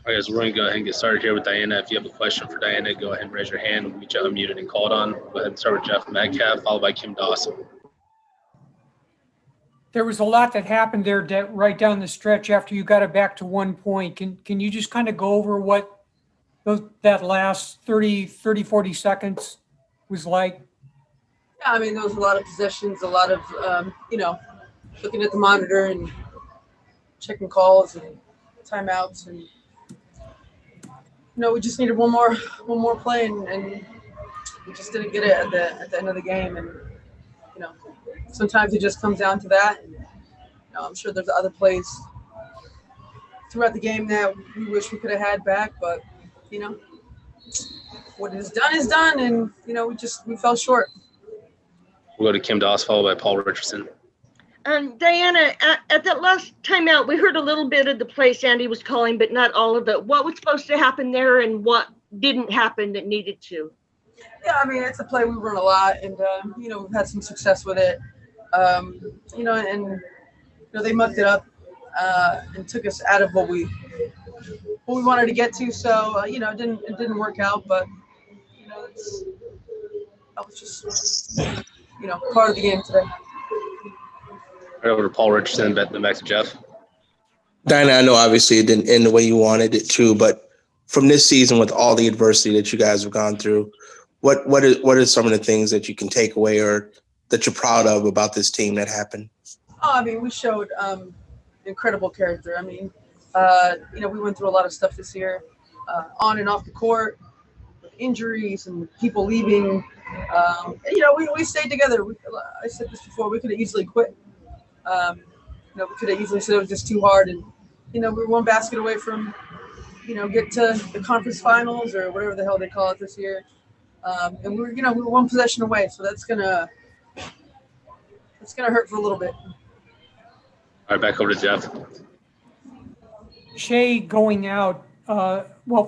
All right, guys, we're going to go ahead and get started here with Diana. If you have a question for Diana, go ahead and raise your hand. We'll get you unmuted and called on. Go ahead and start with Jeff Metcalf, followed by Kim Dawson. There was a lot that happened there right down the stretch after you got it back to 1 point. Can you just kind of go over what that last 30, 40 seconds was like? Yeah, I mean, there was a lot of possessions, a lot of, looking at the monitor and checking calls and timeouts. And, we just needed one more play, and we just didn't get it at the end of the game. And, sometimes it just comes down to that. And, I'm sure there's other plays throughout the game that we wish we could have had back, but, what is done, and, we fell short. We'll go to Kim Doss, followed by Paul Richardson. Diana, at that last timeout, we heard a little bit of the play Sandy was calling, but not all of it. What was supposed to happen there and what didn't happen that needed to? Yeah, I mean, it's a play we run a lot, and, we've had some success with it. They mucked it up and took us out of what we wanted to get to. So, it didn't work out, but, that was just, part of the game today. Right over to Paul Richardson, then back to Jeff. Diana, I know obviously it didn't end the way you wanted it to, but from this season with all the adversity that you guys have gone through, what are some of the things that you can take away or that you're proud of about this team that happened? Oh, I mean, we showed incredible character. I mean, we went through a lot of stuff this year, on and off the court, with injuries and people leaving. We stayed together. I said this before. We could have easily quit. We could have easily said it was just too hard, and we were one basket away from, get to the conference finals or whatever the hell they call it this year. And we were one possession away, so that's gonna hurt for a little bit. All right, back over to Jeff. Shea going out,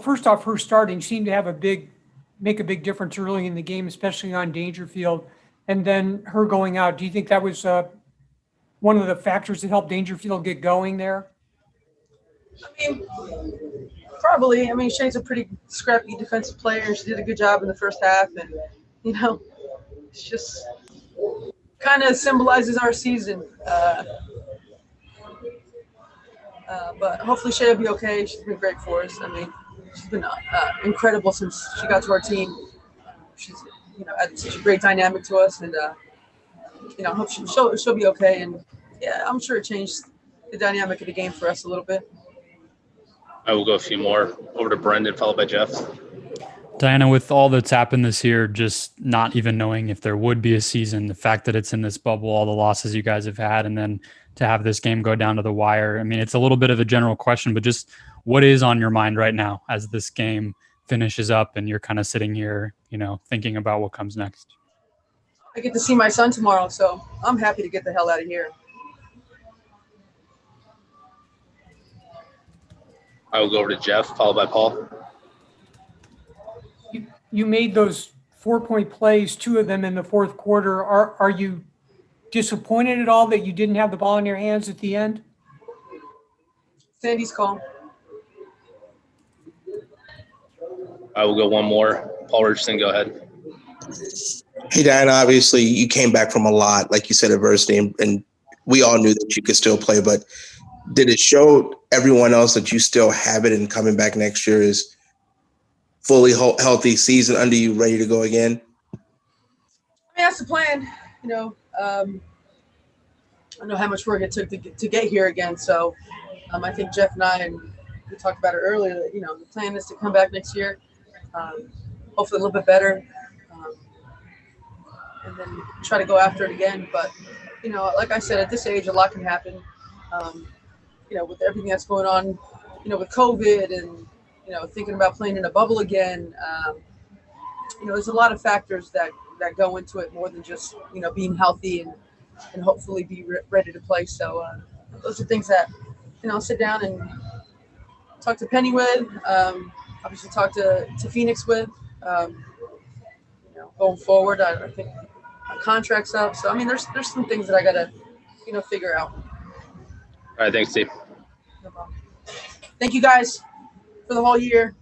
first off, her starting seemed to make a big difference early in the game, especially on Dangerfield. And then her going out, do you think that was one of the factors that helped Dangerfield get going there? I mean, probably. I mean, Shea's a pretty scrappy defensive player. She did a good job in the first half, and it's just kind of symbolizes our season. But hopefully Shea will be okay. She's been great for us. I mean, she's been incredible since she got to our team. She's added such a great dynamic to us, and I hope she'll be okay. And yeah, I'm sure it changed the dynamic of the game for us a little bit. I will go a few more. Over to Brendan, followed by Jeff. Diana, with all that's happened this year, just not even knowing if there would be a season, the fact that it's in this bubble, all the losses you guys have had, and then to have this game go down to the wire. I mean, it's a little bit of a general question, but just what is on your mind right now as this game finishes up and you're kind of sitting here, thinking about what comes next? I get to see my son tomorrow, so I'm happy to get the hell out of here. I will go over to Jeff, followed by Paul. You made those 4-point plays, 2 of them in the fourth quarter. Are you disappointed at all that you didn't have the ball in your hands at the end? Sandy's call. I will go one more. Paul Richardson, go ahead. Hey, Diana, obviously you came back from a lot, like you said, adversity, and we all knew that you could still play, but did it show everyone else that you still have it and coming back next year is fully healthy season under you, ready to go again? I mean, that's the plan. I know how much work it took to get here again. So I think Jeff and I, and we talked about it earlier, that, the plan is to come back next year, hopefully a little bit better, and then try to go after it again. But, like I said, at this age, a lot can happen, with everything that's going on, with COVID and, thinking about playing in a bubble again. There's a lot of factors that go into it more than just, being healthy and hopefully be ready to play. So those are things that, I'll sit down and talk to Penny with, obviously talk to Phoenix with, going forward. I think my contract's up. So, I mean, there's some things that I got to, figure out. All right, thanks, Steve. No problem. Thank you, guys. for the whole year.